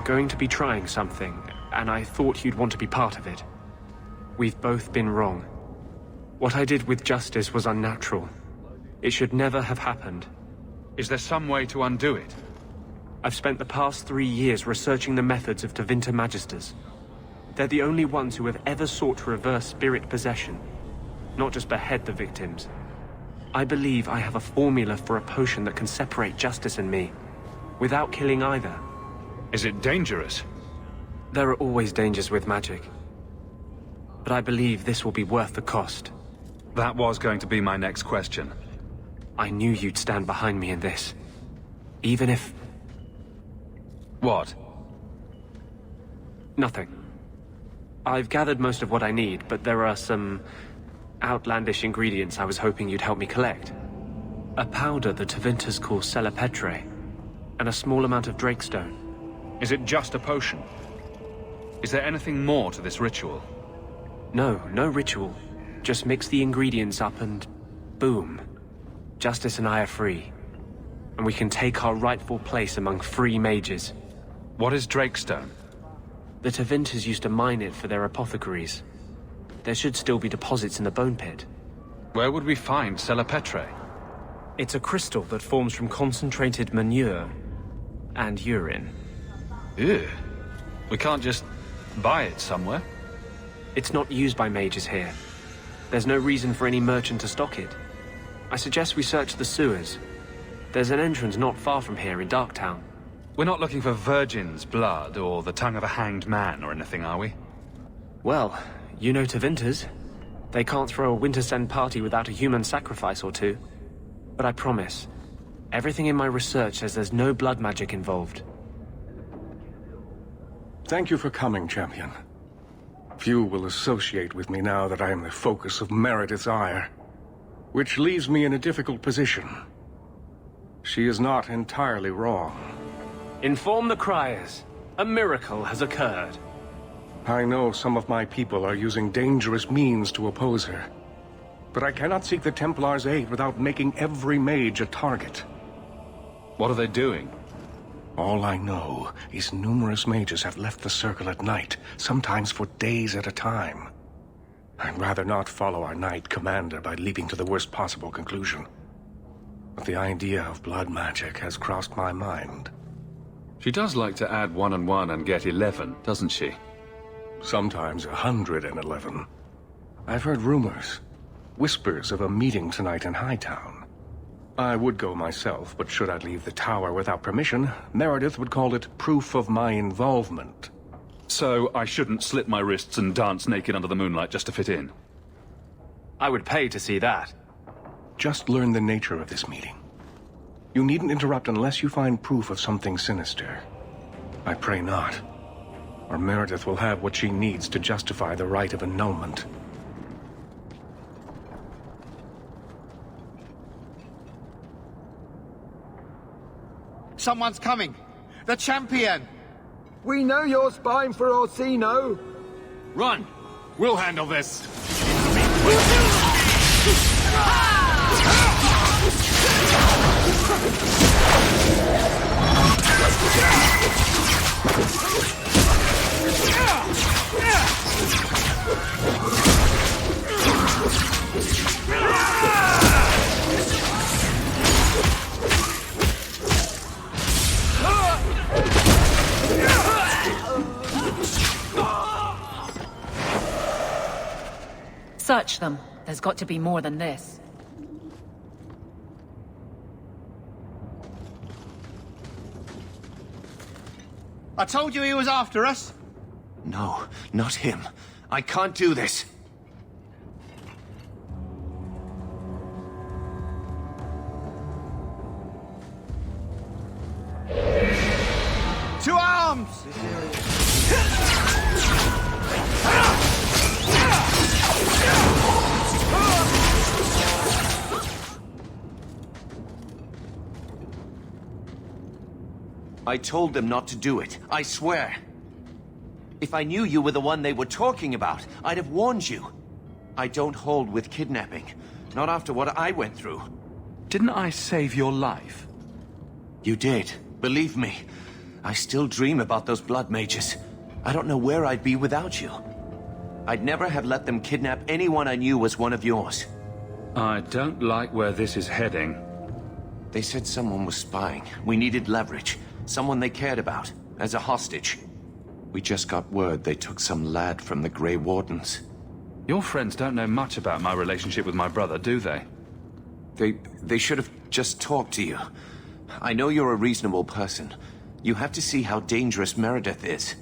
going to be trying something, and I thought you'd want to be part of it. We've both been wrong. What I did with Justice was unnatural. It should never have happened. Is there some way to undo it? I've spent the past 3 years researching the methods of Tevinter Magisters. They're the only ones who have ever sought to reverse spirit possession, not just behead the victims. I believe I have a formula for a potion that can separate Justice and me, without killing either. Is it dangerous? There are always dangers with magic. But I believe this will be worth the cost. That was going to be my next question. I knew you'd stand behind me in this. Even if... What? Nothing. I've gathered most of what I need, but there are some outlandish ingredients I was hoping you'd help me collect. A powder the Tevinters call Celepetre, and a small amount of Drakestone. Is it just a potion? Is there anything more to this ritual? No, no ritual. Just mix the ingredients up and... boom. Justice and I are free. And we can take our rightful place among free mages. What is Drakestone? The Tevinters used to mine it for their apothecaries. There should still be deposits in the bone pit. Where would we find Celepetre? It's a crystal that forms from concentrated manure and urine. Ew. We can't just buy it somewhere? It's not used by mages here. There's no reason for any merchant to stock it. I suggest we search the sewers. There's an entrance not far from here in Darktown. We're not looking for virgin's blood or the tongue of a hanged man or anything, are we? Well, you know Tevinters. They can't throw a Wintersend party without a human sacrifice or two. But I promise, everything in my research says there's no blood magic involved. Thank you for coming, champion. Few will associate with me now that I am the focus of Meredith's ire, which leaves me in a difficult position. She is not entirely wrong. Inform the criers. A miracle has occurred. I know some of my people are using dangerous means to oppose her. But I cannot seek the Templars' aid without making every mage a target. What are they doing? All I know is numerous mages have left the Circle at night, sometimes for days at a time. I'd rather not follow our Knight Commander by leaping to the worst possible conclusion. But the idea of blood magic has crossed my mind. She does like to add 1 and 1 and get 11, doesn't she? Sometimes 111. I've heard rumors, whispers of a meeting tonight in Hightown. I would go myself, but should I leave the tower without permission, Meredith would call it proof of my involvement. So I shouldn't slit my wrists and dance naked under the moonlight just to fit in? I would pay to see that. Just learn the nature of this meeting. You needn't interrupt unless you find proof of something sinister. I pray not, or Meredith will have what she needs to justify the right of annulment. Someone's coming! The champion! We know you're spying for Orsino! Run! We'll handle this! Search them. There's got to be more than this. I told you he was after us! No, not him. I can't do this. To arms! I told them not to do it, I swear. If I knew you were the one they were talking about, I'd have warned you. I don't hold with kidnapping. Not after what I went through. Didn't I save your life? You did, believe me. I still dream about those blood mages. I don't know where I'd be without you. I'd never have let them kidnap anyone I knew was one of yours. I don't like where this is heading. They said someone was spying. We needed leverage. Someone they cared about. As a hostage. We just got word they took some lad from the Grey Wardens. Your friends don't know much about my relationship with my brother, do they? They should have just talked to you. I know you're a reasonable person. You have to see how dangerous Meredith is.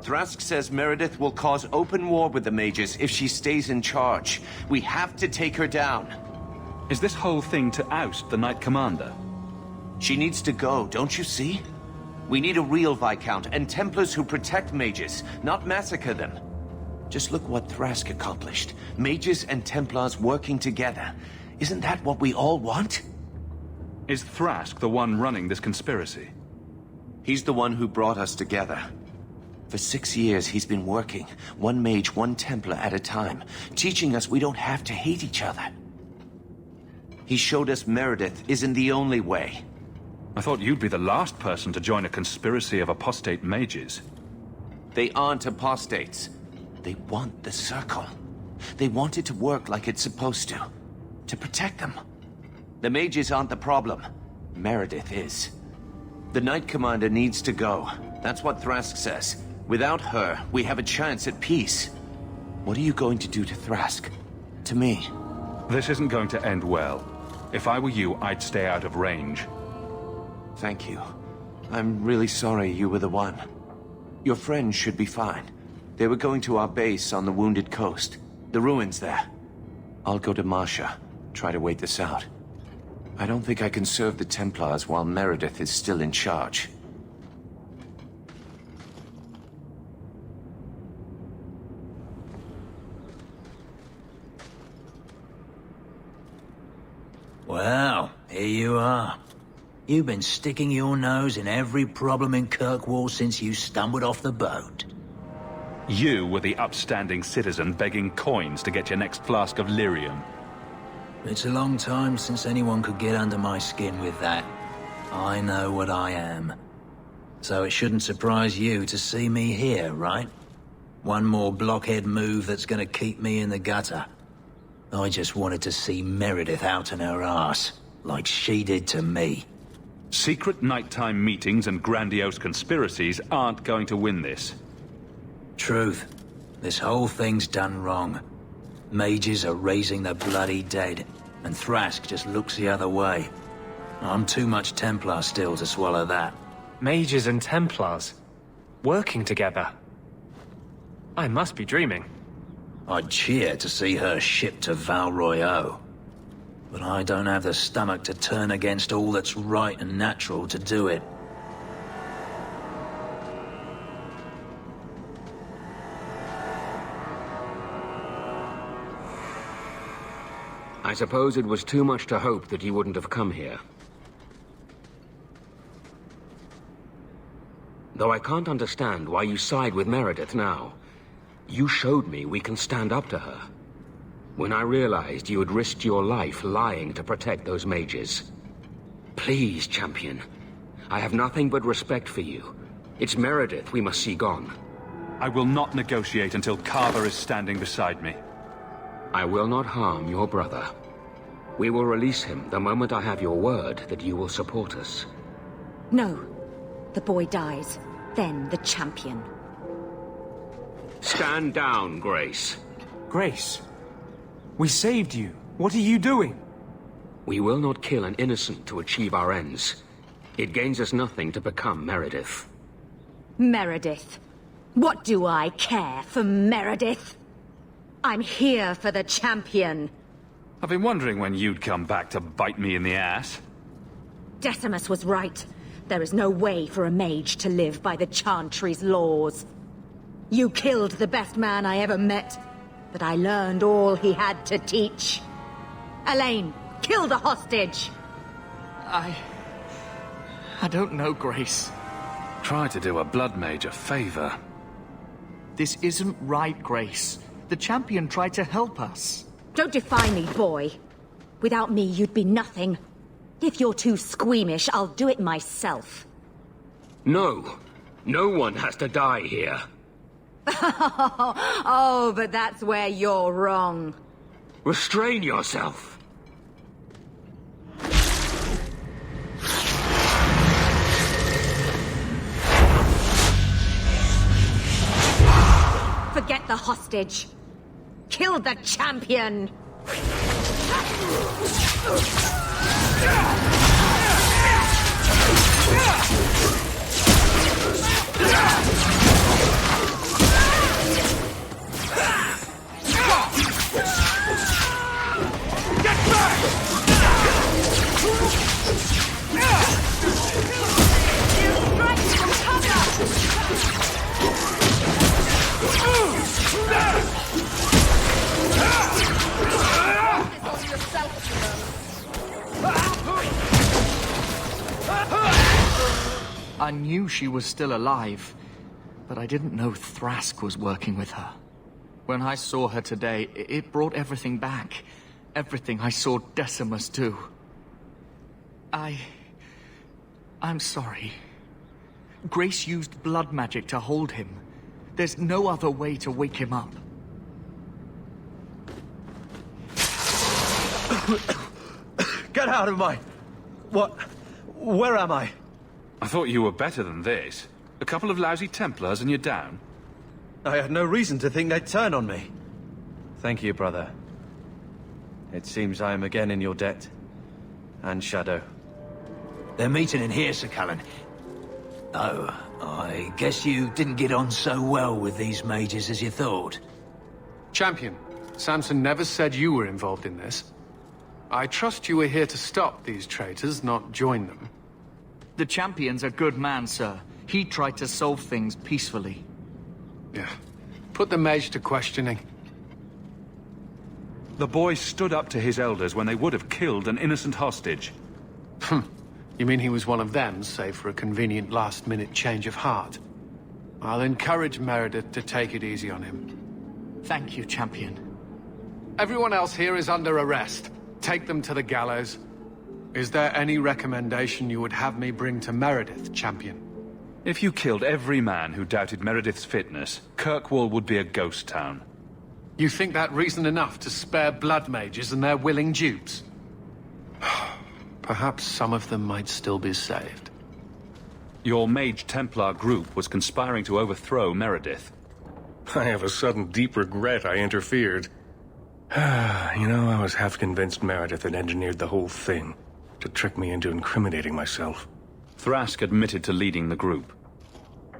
Thrask says Meredith will cause open war with the mages if she stays in charge. We have to take her down. Is this whole thing to oust the Knight Commander? She needs to go, don't you see? We need a real Viscount and Templars who protect mages, not massacre them. Just look what Thrask accomplished. Mages and Templars working together. Isn't that what we all want? Is Thrask the one running this conspiracy? He's the one who brought us together. For 6 years, he's been working, one mage, one Templar at a time, teaching us we don't have to hate each other. He showed us Meredith isn't the only way. I thought you'd be the last person to join a conspiracy of apostate mages. They aren't apostates. They want the Circle. They want it to work like it's supposed to protect them. The mages aren't the problem. Meredith is. The Knight Commander needs to go. That's what Thrask says. Without her, we have a chance at peace. What are you going to do to Thrask? To me? This isn't going to end well. If I were you, I'd stay out of range. Thank you. I'm really sorry you were the one. Your friends should be fine. They were going to our base on the Wounded Coast. The ruins there. I'll go to Marsha. Try to wait this out. I don't think I can serve the Templars while Meredith is still in charge. Well, here you are. You've been sticking your nose in every problem in Kirkwall since you stumbled off the boat. You were the upstanding citizen begging coins to get your next flask of lyrium. It's a long time since anyone could get under my skin with that. I know what I am. So it shouldn't surprise you to see me here, right? One more blockhead move that's gonna keep me in the gutter. I just wanted to see Meredith out in her ass, like she did to me. Secret nighttime meetings and grandiose conspiracies aren't going to win this. Truth. This whole thing's done wrong. Mages are raising the bloody dead, and Thrask just looks the other way. I'm too much Templar still to swallow that. Mages and Templars. Working together. I must be dreaming. I'd cheer to see her shipped to Val Royeaux. But I don't have the stomach to turn against all that's right and natural to do it. I suppose it was too much to hope that you wouldn't have come here. Though I can't understand why you side with Meredith now. You showed me we can stand up to her. When I realized you had risked your life lying to protect those mages. Please, champion. I have nothing but respect for you. It's Meredith we must see gone. I will not negotiate until Carver is standing beside me. I will not harm your brother. We will release him the moment I have your word that you will support us. No. The boy dies. Then the champion. Stand down, Grace. Grace, we saved you. What are you doing? We will not kill an innocent to achieve our ends. It gains us nothing to become Meredith. Meredith. What do I care for Meredith? I'm here for the champion. I've been wondering when you'd come back to bite me in the ass. Decimus was right. There is no way for a mage to live by the Chantry's laws. You killed the best man I ever met, but I learned all he had to teach. Elaine, kill the hostage! I don't know, Grace. Try to do a blood mage a favor. This isn't right, Grace. The champion tried to help us. Don't defy me, boy. Without me, you'd be nothing. If you're too squeamish, I'll do it myself. No. No one has to die here. Oh, but that's where you're wrong. Restrain yourself. Forget the hostage. Kill the champion! I knew she was still alive, but I didn't know Thrask was working with her. When I saw her today, it brought everything back. Everything I saw Decimus do. I'm sorry. Grace used blood magic to hold him. There's no other way to wake him up. Get out of my... What? Where am I? I thought you were better than this. A couple of lousy Templars and you're down. I had no reason to think they'd turn on me. Thank you, brother. It seems I am again in your debt. And Shadow. They're meeting in here, Sir Cullen. Oh, I guess you didn't get on so well with these mages as you thought. Champion, Samson never said you were involved in this. I trust you were here to stop these traitors, not join them. The champion's a good man, sir. He tried to solve things peacefully. Yeah. Put the mage to questioning. The boy stood up to his elders when they would have killed an innocent hostage. You mean he was one of them, save for a convenient last-minute change of heart? I'll encourage Meredith to take it easy on him. Thank you, champion. Everyone else here is under arrest. Take them to the gallows. Is there any recommendation you would have me bring to Meredith, champion? If you killed every man who doubted Meredith's fitness, Kirkwall would be a ghost town. You think that reason enough to spare blood mages and their willing dupes? Perhaps some of them might still be saved. Your Mage Templar group was conspiring to overthrow Meredith. I have a sudden deep regret I interfered. You know, I was half convinced Meredith had engineered the whole thing to trick me into incriminating myself. Thrask admitted to leading the group.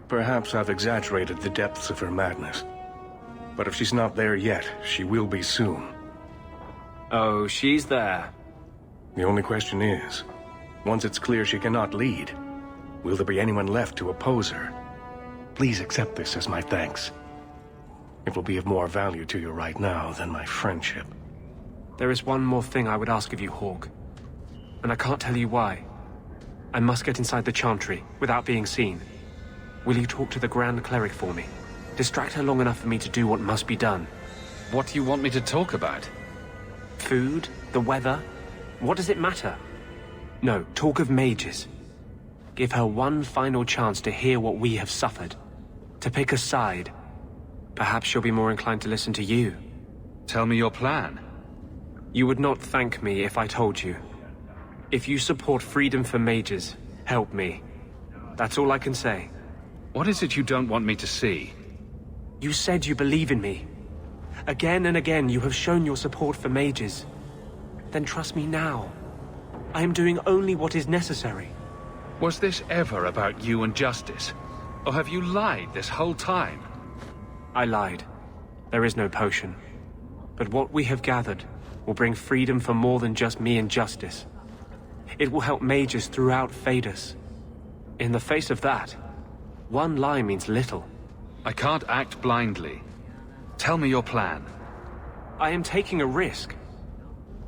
Perhaps I've exaggerated the depths of her madness. But if she's not there yet, she will be soon. Oh, she's there. The only question is, once it's clear she cannot lead, will there be anyone left to oppose her? Please accept this as my thanks. It will be of more value to you right now than my friendship. There is one more thing I would ask of you, Hawk. And I can't tell you why. I must get inside the Chantry, without being seen. Will you talk to the Grand Cleric for me? Distract her long enough for me to do what must be done. What do you want me to talk about? Food? The weather? What does it matter? No, talk of mages. Give her one final chance to hear what we have suffered. To pick a side. Perhaps she'll be more inclined to listen to you. Tell me your plan. You would not thank me if I told you. If you support freedom for mages, help me. That's all I can say. What is it you don't want me to see? You said you believe in me. Again and again you have shown your support for mages. Then trust me now. I am doing only what is necessary. Was this ever about you and justice? Or have you lied this whole time? I lied. There is no potion. But what we have gathered will bring freedom for more than just me and justice. It will help mages throughout Phaedus. In the face of that, one lie means little. I can't act blindly. Tell me your plan. I am taking a risk.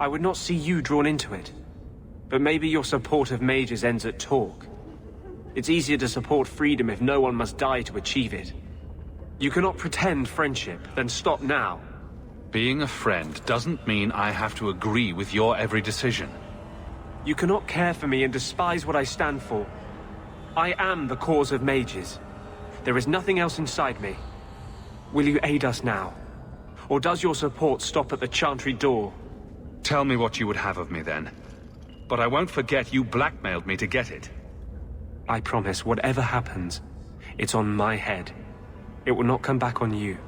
I would not see you drawn into it. But maybe your support of mages ends at talk. It's easier to support freedom if no one must die to achieve it. You cannot pretend friendship, then stop now. Being a friend doesn't mean I have to agree with your every decision. You cannot care for me and despise what I stand for. I am the cause of mages. There is nothing else inside me. Will you aid us now? Or does your support stop at the Chantry door? Tell me what you would have of me then. But I won't forget you blackmailed me to get it. I promise, whatever happens, it's on my head. It will not come back on you.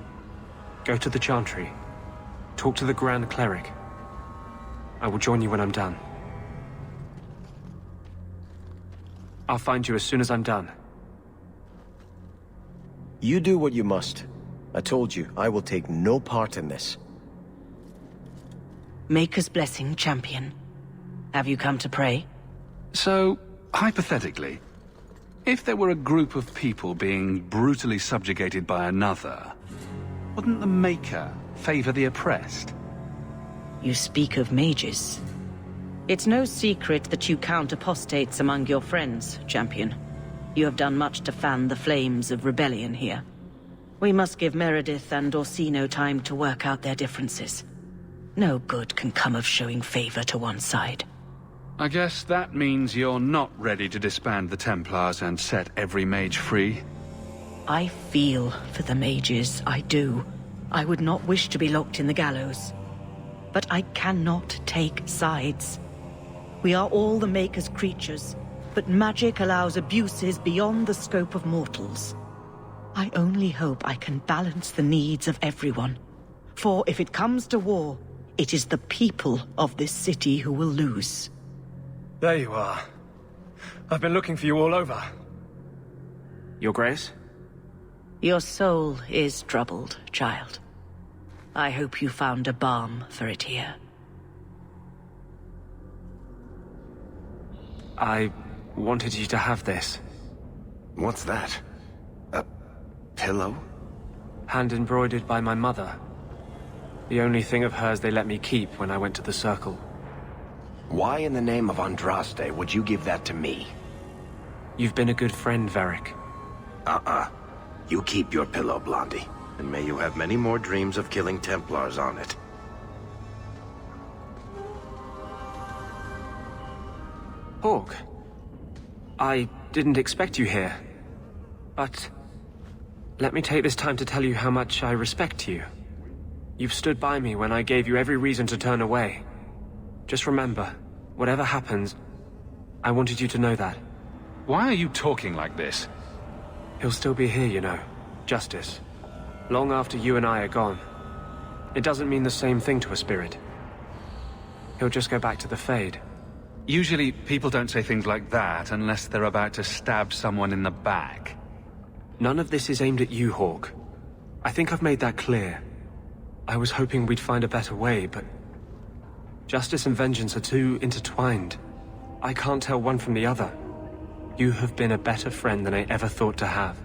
Go to the Chantry. Talk to the Grand Cleric. I will join you when I'm done. I'll find you as soon as I'm done. You do what you must. I told you, I will take no part in this. Maker's blessing, champion. Have you come to pray? So, hypothetically, if there were a group of people being brutally subjugated by another, wouldn't the Maker favor the oppressed? You speak of mages. It's no secret that you count apostates among your friends, champion. You have done much to fan the flames of rebellion here. We must give Meredith and Orsino time to work out their differences. No good can come of showing favor to one side. I guess that means you're not ready to disband the Templars and set every mage free? I feel for the mages, I do. I would not wish to be locked in the gallows. But I cannot take sides. We are all the Maker's creatures, but magic allows abuses beyond the scope of mortals. I only hope I can balance the needs of everyone. For if it comes to war, it is the people of this city who will lose. There you are. I've been looking for you all over. Your Grace? Your soul is troubled, child. I hope you found a balm for it here. I wanted you to have this. What's that? A pillow? Hand embroidered by my mother. The only thing of hers they let me keep when I went to the Circle. Why in the name of Andraste would you give that to me? You've been a good friend, Varric. You keep your pillow, Blondie. And may you have many more dreams of killing Templars on it. Hawke, I didn't expect you here. But let me take this time to tell you how much I respect you. You've stood by me when I gave you every reason to turn away. Just remember, whatever happens, I wanted you to know that. Why are you talking like this? He'll still be here, you know. Justice. Long after you and I are gone. It doesn't mean the same thing to a spirit. He'll just go back to the Fade. Usually, people don't say things like that unless they're about to stab someone in the back. None of this is aimed at you, Hawke. I think I've made that clear. I was hoping we'd find a better way, but... justice and vengeance are too intertwined. I can't tell one from the other. You have been a better friend than I ever thought to have.